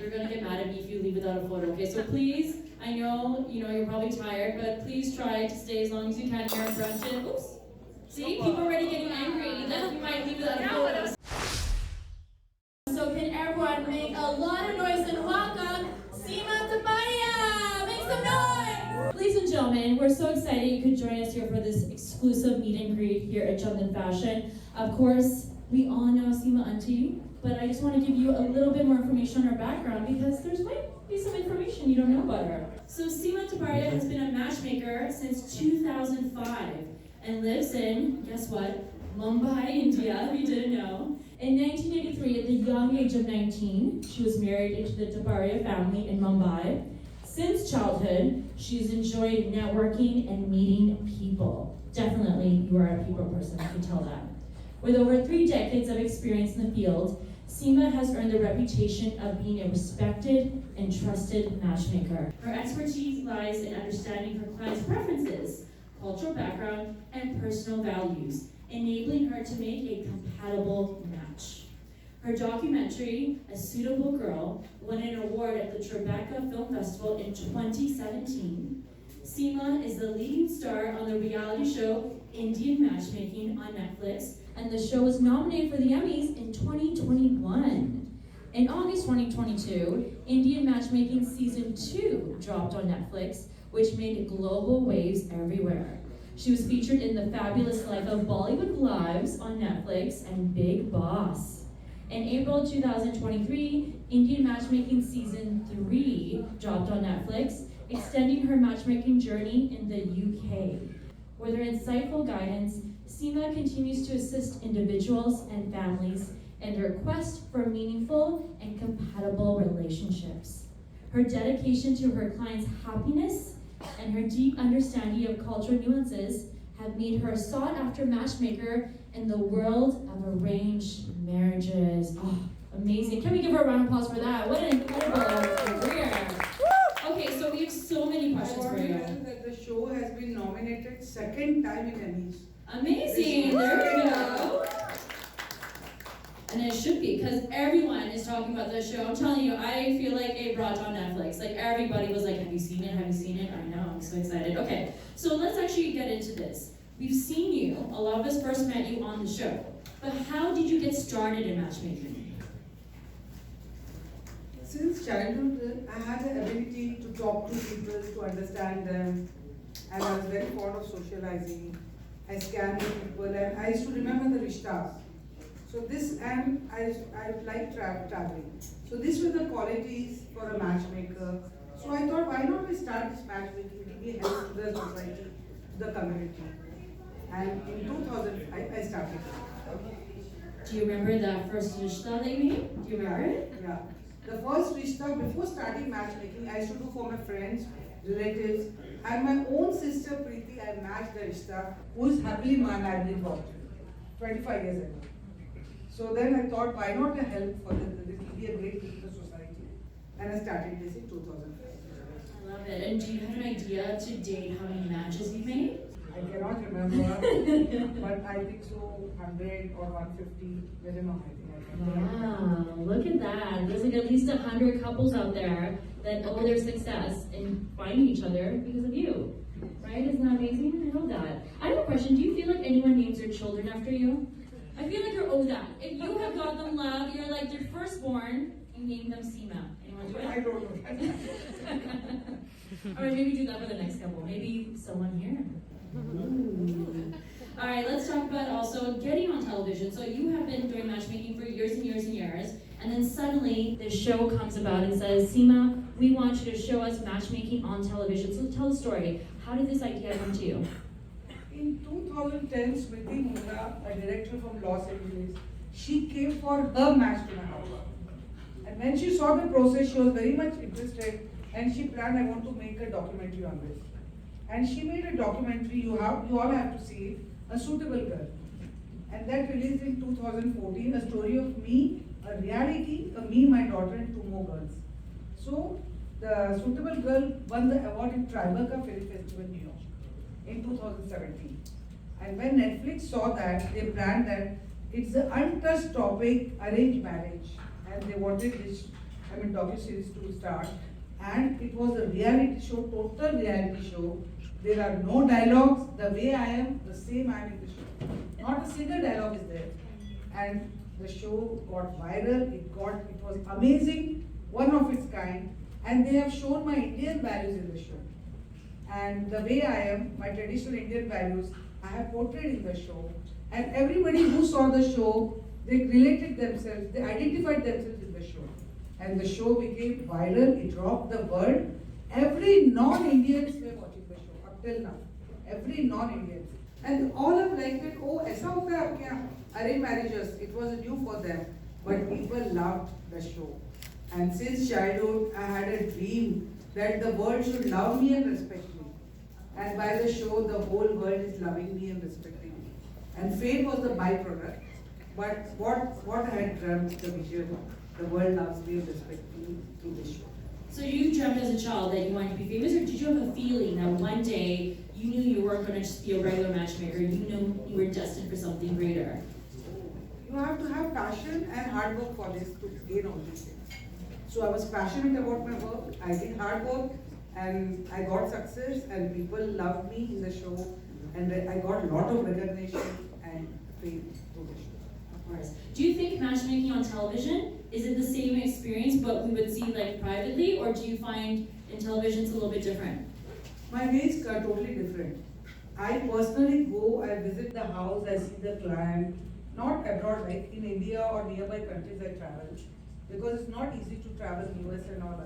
They're gonna get mad at me if you leave without a photo, okay? So please, I know, you're probably tired, but please try to stay as long as you can here in Brampton. Oops. See, people are already getting angry that we might leave without a photo. So can everyone make a lot of noise and welcome Sima Taparia! Make some noise! Ladies and gentlemen, we're so excited you could join us here for this exclusive meet and greet here at Chandan Fashion. Of course, we all know Sima Aunty, but I just want to give you a little bit more information on her background because there might be some information you don't know about her. So Sima Taparia has been a matchmaker since 2005 and lives in, guess what, Mumbai, India, if you didn't know. In 1983, at the young age of 19, she was married into the Taparia family in Mumbai. Since childhood, she's enjoyed networking and meeting people. Definitely, you are a people person, I can tell that. With over 3 decades of experience in the field, Sima has earned the reputation of being a respected and trusted matchmaker. Her expertise lies in understanding her clients' preferences, cultural background, and personal values, enabling her to make a compatible match. Her documentary, A Suitable Girl, won an award at the Tribeca Film Festival in 2017. Sima is the leading star on the reality show Indian Matchmaking on Netflix, and the show was nominated for the Emmys in 2021. In August 2022, Indian Matchmaking Season 2 dropped on Netflix, which made global waves everywhere. She was featured in The Fabulous Life of Bollywood Lives on Netflix and Big Boss. In April 2023, Indian Matchmaking Season 3 dropped on Netflix, extending her matchmaking journey in the UK. With her insightful guidance, Sima continues to assist individuals and families in their quest for meaningful and compatible relationships. Her dedication to her clients' happiness and her deep understanding of cultural nuances have made her a sought-after matchmaker in the world of arranged marriages. Oh, amazing. Can we give her a round of applause for that? What an incredible career. Okay, so we have so many questions for you. That the show has been nominated 2nd time in Emmys. Amazing, there we go. And it should be, because everyone is talking about this show. I'm telling you, I feel like it brought on Netflix. Like everybody was like, have you seen it? Have you seen it? I know, I'm so excited. Okay, so let's actually get into this. We've seen you, a lot of us first met you on the show, but how did you get started in matchmaking? Since childhood, I had the ability to talk to people, to understand them, and I was very fond of socializing. I scanned the people, and I used to remember the rishtas. So this, and I like traveling. So these were the qualities for a matchmaker. So I thought, why not we start this matchmaking? It will be help to the society, to the community. And in 2000, I started. Do you remember that first rishta that you made? Do you remember it? Yeah. The first rishta, before starting matchmaking, I used to do for my friends, relatives, and my own sister Preeti, I matched the rishta, who is happily married in Brampton, 25 years ago. So then I thought, why not help for this? This will be a great thing to the society. And I started this in 2005. I love it. And do you have an idea to date how many matches you've made? I cannot remember, but I think so 100 or 150, I don't know, I think. Wow, look at that. There's like at least 100 couples out there that owe their success in finding each other because of you. Right? Isn't that amazing? I love that. I have a question. Do you feel like anyone names their children after you? I feel like you're owed that. If you have got them love, you're like their firstborn, you name them Sima. Anyone do it? I don't know. Alright, maybe do that for the next couple. Maybe someone here. Alright, let's talk about also getting on television. So you have been doing matchmaking for years and years and years, and then suddenly this show comes about and says, Sima, we want you to show us matchmaking on television. So tell the story. How did this idea come to you? In 2010, Smriti Mundra, a director from Los Angeles, she came for her match to my house. And when she saw the process, she was very much interested, and she planned, I want to make a documentary on this. And she made a documentary, you all have to see it, A Suitable Girl. And that released in 2014, a story of me, a reality of me, my daughter, and 2 more girls. So, The Suitable Girl won the award in Tribeca Film Festival, New York, in 2017. And when Netflix saw that, they planned that it's an untouched topic, arranged marriage, and they wanted this docu-series to start. And it was a reality show, total reality show. There are no dialogues. The way I am, the same I am in the show. Not a single dialogue is there. And the show got viral. It was amazing, one of its kind. And they have shown my Indian values in the show. And the way I am, my traditional Indian values, I have portrayed in the show. And everybody who saw the show, they related themselves, they identified themselves in the show. And the show became viral, it rocked the world. Every non-Indians were watching the show up till now. Every non-Indian. And all have liked it. Oh, aisa hota hai aapke yahan? Arranged marriages, it was new for them. But people loved the show. And since childhood, I had a dream that the world should love me and respect me. And by the show, the whole world is loving me and respecting me. And fame was the byproduct. But what I had dreamt, the vision, the world loves me and respects me through this show. So you dreamt as a child that you wanted to be famous, or did you have a feeling that one day you knew you weren't going to just be a regular matchmaker, you knew you were destined for something greater? You have to have passion and hard work for this to gain all these things. So I was passionate about my work, I did hard work, and I got success, and people loved me in the show, and I got a lot of recognition and fame through the show. Of course. Do you think matchmaking on television, is it the same experience but we would see like privately, or do you find in television it's a little bit different? My way is totally different. I personally go, I visit the house, I see the client, not abroad like in India or nearby countries I travel, because it's not easy to travel US and all.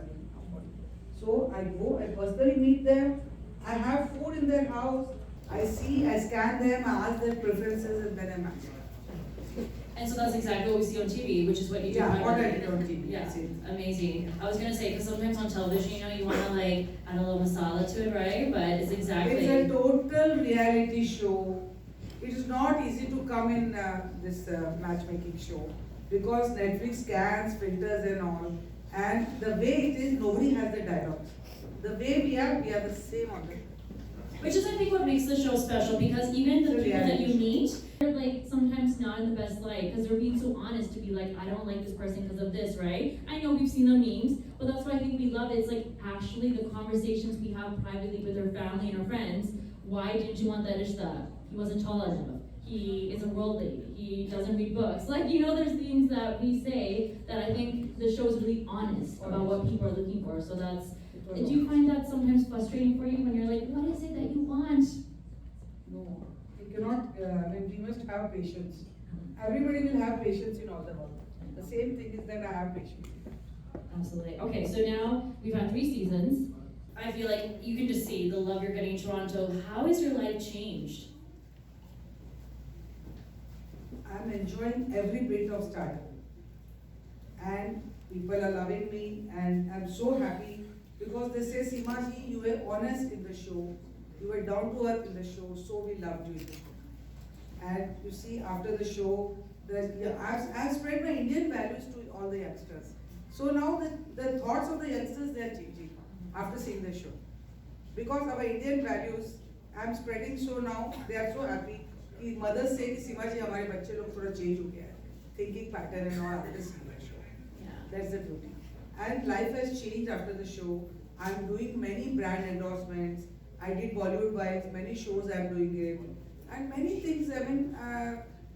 So I go, I personally meet them, I have food in their house, I see, I scan them, I ask their preferences, and then I match. And so that's exactly what we see on TV, which is what you do. Yeah, what I did on TV. Yeah, amazing. I was gonna say, because sometimes on television, you know, you wanna like add a little masala to it, right? But it's exactly. It's a total reality show. It is not easy to come in this matchmaking show, because Netflix scans, filters and all. And the way it is, nobody has the dialogues. The way we are the same on the show. Which is, I think, what makes the show special, because even the people that you meet, they're like sometimes not in the best light, because they're being so honest to be like, I don't like this person because of this, right? I know we've seen the memes, but that's why I think we love it. It's like actually the conversations we have privately with our family and our friends. Why didn't you want that ishta? He wasn't tall enough. He is a worldly. He doesn't read books. Like, you know, there's things that we say that I think the show is really honest about what people are looking for. So that's. Do you find that sometimes frustrating for you when you're like, what is it that you want? No, you cannot. We must have patience. Everybody will have patience in all the world. The same thing is that I have patience. Absolutely. Okay, so now we've had 3 seasons. I feel like you can just see the love you're getting in Toronto. How has your life changed? I'm enjoying every bit of stardom, and people are loving me, and I'm so happy because they say, Sima ji, you were honest in the show, you were down to earth in the show, so we loved you in the show. And you see, after the show, I've spread my Indian values to all the youngsters. So now the thoughts of the youngsters, they are changing after seeing the show. Because our Indian values, I'm spreading, so now they are so happy. Mothers say, Sima ji, हमारे बच्चे लोग थोड़ा change हो गया है, thinking pattern and all after seeing the show. Yeah. That's the beauty. And life has changed after the show. I'm doing many brand endorsements. I did Bollywood Wives, many shows I'm doing it. And many things, I mean,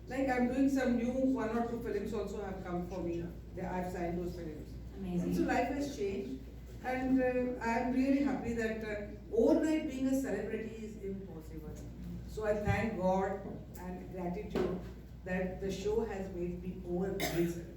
like I'm doing some new 1 or 2 films also have come for me. I've signed those films. Amazing. And so life has changed. And I'm really happy that overnight being a celebrity is impossible. So I thank God and gratitude that the show has made me overnight celebrity.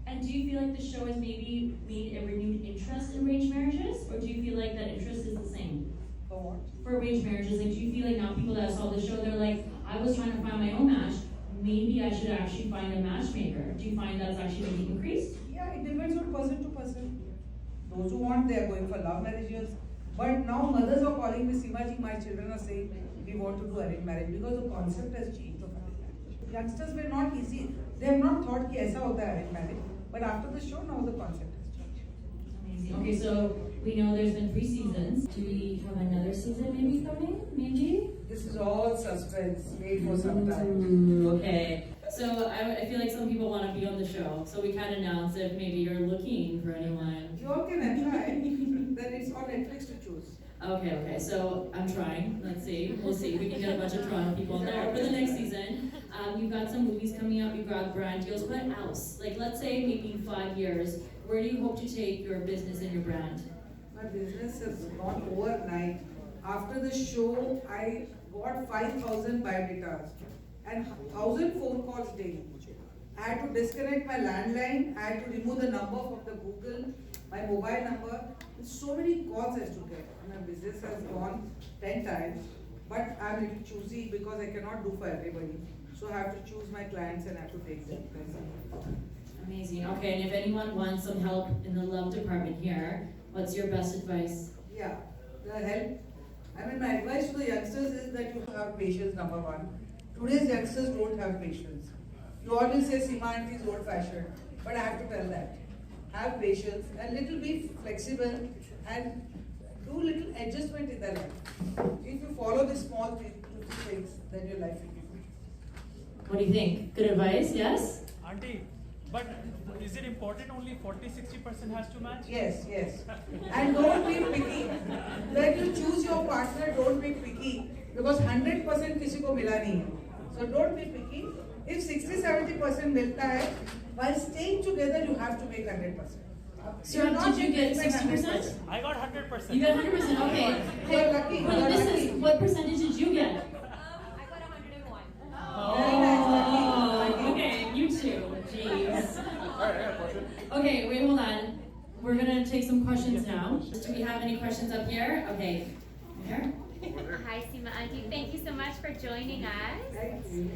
And do you feel like the show has maybe made a renewed interest in arranged marriages? Or do you feel like that interest is the same? For what? For arranged marriages, like do you feel like now people that saw the show, they're like, I was trying to find my own match, maybe I should actually find a matchmaker. Do you find that's actually maybe increased? Yeah, it depends on person to person. Those who want, they are going for love marriages. But now mothers are calling me, Sima ji, my children are saying, we want to do arranged marriage because the concept has changed of arranged marriage. Youngsters were not easy. They have not thought that aisa hota hai arranged marriage. But after the show, now the concept has changed. Amazing. Okay, so we know there's been 3 seasons. Do we have another season maybe coming? Maybe? This is all suspense. Wait for some time. Okay. So I feel like some people want to be on the show, so we can announce if maybe you're looking for anyone. You all can apply, then it's on Netflix to choose. Okay, so I'm trying. Let's see. We'll see. We can get a bunch of Toronto people in there for the next season. You've got some movies coming up. You've got brand deals. What else? Like, let's say maybe in 5 years, where do you hope to take your business and your brand? My business has gone overnight. After the show, I got 5,000 biodatas and 1,000 phone calls daily. I had to disconnect my landline. I had to remove the number from the Google, my mobile number. So many calls I have to get. My business has gone 10 times, but I'm a little choosy because I cannot do for everybody. So I have to choose my clients and I have to take them. Amazing. Okay, and if anyone wants some help in the love department here, what's your best advice? Yeah, the help. I mean, my advice to the youngsters is that you have patience, number one. Today's youngsters don't have patience. You always say Sima Aunty is old fashioned, but I have to tell that. Have patience and little be flexible and do little adjustment in their life. If you follow the small things, then your life will be good. What do you think? Good advice, yes? Auntie, but is it important only 40-60% has to match? Yes. And don't be picky. When you choose your partner, don't be picky because 100% किसी को मिला नहीं है. So don't be picky. If 60-70% मिलता है, while staying together, you have to make 100%. So did you get 60%? I got 100%. You got 100%, okay. You're lucky. What percentage did you get? I got 101. Very nice, lucky. Oh, okay, you too. Jeez. Okay, wait, hold on. We're gonna take some questions now. Do we have any questions up here? Okay, here. Hi, Sima Aunty. Thank you so much for joining us. Thank you.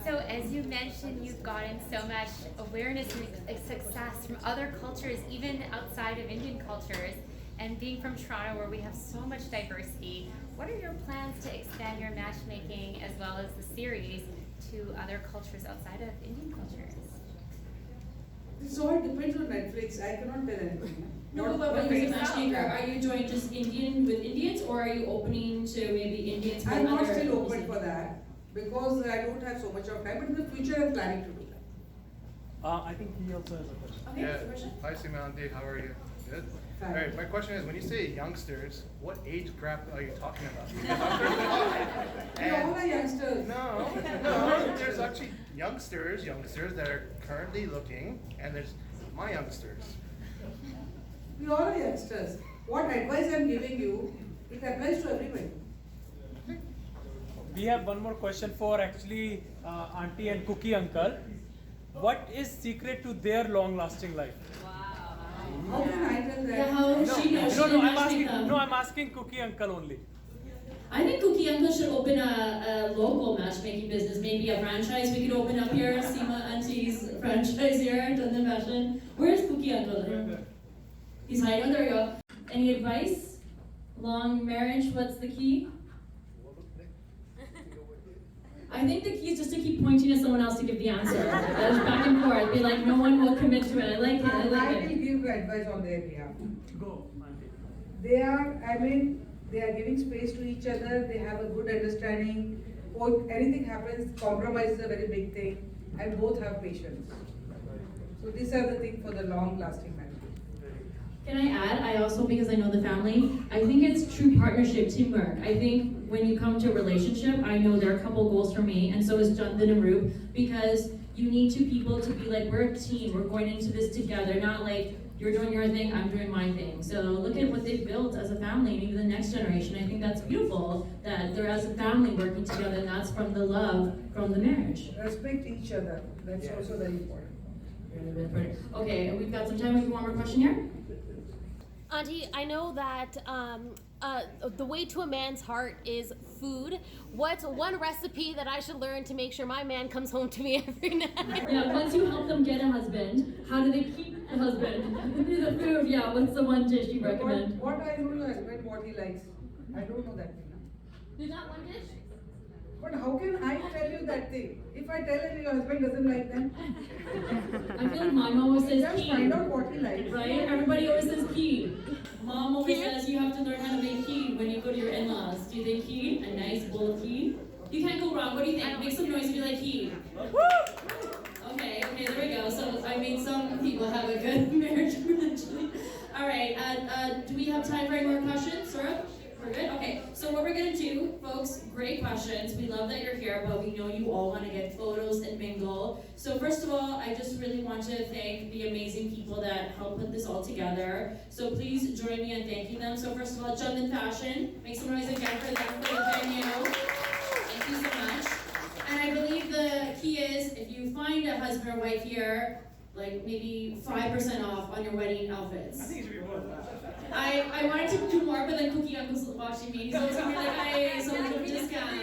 So, as you mentioned, you've gotten so much awareness and success from other cultures, even outside of Indian cultures. And being from Toronto, where we have so much diversity, what are your plans to expand your matchmaking as well as the series to other cultures outside of Indian cultures? This all depends on Netflix. I cannot tell anything. No, but when you're a matchmaker, are you joining just Indian with Indians, or are you opening to maybe Indians with I'm not other still open Muslims? for that because I don't have so much of time. But in the future, I'm planning to do that. I think he also has a question. Okay, Yeah. question? Hi, Sima Aunty. How are you? Good? Fine. All right, my question is, when you say youngsters, what age gap are you talking about? Because I'm 35. We all are youngsters. No, there's actually youngsters that are currently looking, and there's my youngsters. We all are youngsters. What advice I'm giving you, it applies to everybody. We have one more question for actually Auntie and Cookie Uncle. What is secret to their long-lasting life? How can I tell that? Yeah, how she knows? No, She didn't I'm matchmake asking. them. No, I'm asking Cookie Uncle only. I think Cookie Uncle should open a local matchmaking business, maybe a franchise. We could open up here, Sima Auntie's franchise here, Chandan Fashion. Where's Cookie Uncle? He's hiding. Oh, there we go. Any advice? Long marriage, what's the key? I think the key is just to keep pointing at someone else to give the answer. That is back and forth. Be like, no one will commit to it. I like it. I I like will it. give advice on their behalf. Go, Auntie. They are giving space to each other. They have a good understanding. Or anything happens, compromise is a very big thing. And both have patience. So these are the things for the long-lasting marriage. Can I add, I also, because I know the family, I think it's true partnership, teamwork. I think when you come to a relationship, I know there are a couple goals for me, and so is Chandan and Roop, because you need two people to be like, we're a team, we're going into this together, not like, you're doing your thing, I'm doing my thing. So look at what they've built as a family, and even the next generation. I think that's beautiful, that they're as a family working together, and that's from the love, from the marriage. Respect each other. That's also very important. Okay, we've got some time, we have one more question here. Auntie, I know that the way to a man's heart is food. What's one recipe that I should learn to make sure my man comes home to me every night? Yeah, once you help them get a husband, how do they keep the husband? The food, yeah, what's the one dish you recommend? What I know your husband, what he likes. I don't know that thing. There's not one dish? But how can I tell you that thing? If I tell him your husband doesn't like them, I feel like my mom always says just key, find out what he likes. right? Everybody always says key. Mom always says you have to learn how to make key when you go to your in-laws. Do you think key? A nice bowl of key? You can't go wrong. What do you think? Make some noise if you like key. Do we have time for any more questions, Saurabh? We're good? Okay, so what we're gonna do, folks, great questions. We love that you're here, but we know you all wanna get photos and mingle. So first of all, I just really want to thank the amazing people that helped put this all together. So please join me in thanking them. So first of all, Chandan Fashion, make some noise again for them, for the venue. Thank you so much. And I believe the key is, if you find a husband or wife here, like maybe 5% off on your wedding outfits. I think it should be more than that. I wanted to do more, but then Cookie Uncle's watching me. He's always gonna be like, hey, so a little discount.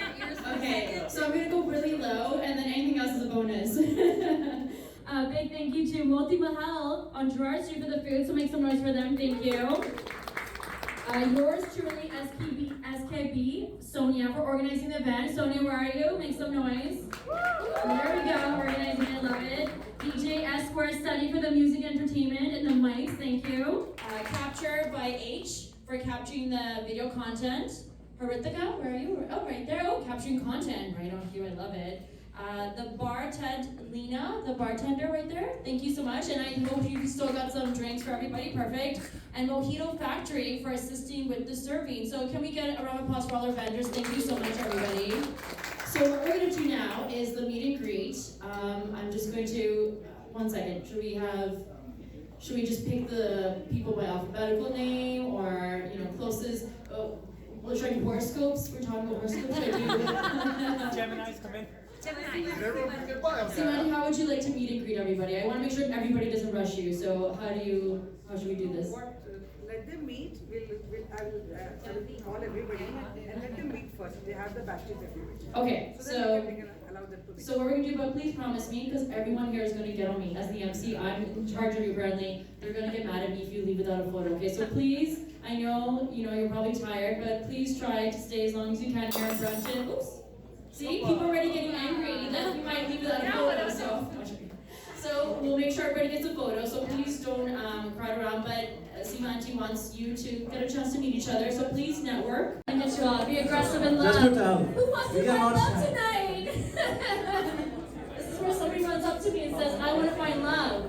Okay, so I'm gonna go really low, and then anything else is a bonus. Big thank you to Moti Mahal on Gerard Street for the food, so make some noise for them, thank you. Yours truly, SKB, Sonia, for organizing the event. Sonia, where are you? Make some noise. There we go, organizing, I love it. DJ Esquire Study for the music entertainment and the mics, thank you. Capture by H for capturing the video content. Haritika, where are you? Oh, right there. Oh, capturing content right on cue, I love it. The Lena, the bartender right there. Thank you so much. And I hope you still got some drinks for everybody, perfect. And Mojito Factory for assisting with the serving. So can we get a round of applause for all our vendors? Thank you so much, everybody. So what we're gonna do now is the meet and greet. I'm just going to, one second, should we just pick the people by alphabetical name or, closest, we'll try horoscopes, we're talking about horoscopes. Gemini's come in. Sima, how would you like to meet and greet everybody? I wanna make sure everybody doesn't rush you, so how should we do this? Let them meet. I will call everybody and let them meet first. They have the batches everywhere. Okay, So we can allow them to meet. So what we're gonna do, but please promise me, because everyone here is gonna get on me as the MC. I'm in charge of you apparently. They're gonna get mad at me if you leave without a photo. Okay, so please, I know you're probably tired, but please try to stay as long as you can here in Brampton. Oops. See, people are already getting angry that you might leave without a photo. So we'll make sure everybody gets a photo. So please don't crowd around. But Sima Aunty wants you to get a chance to meet each other. So please network and get you all. Be aggressive in love. Just to tell. Who wants to find love tonight? This is where somebody runs up to me and says, "I want to find love."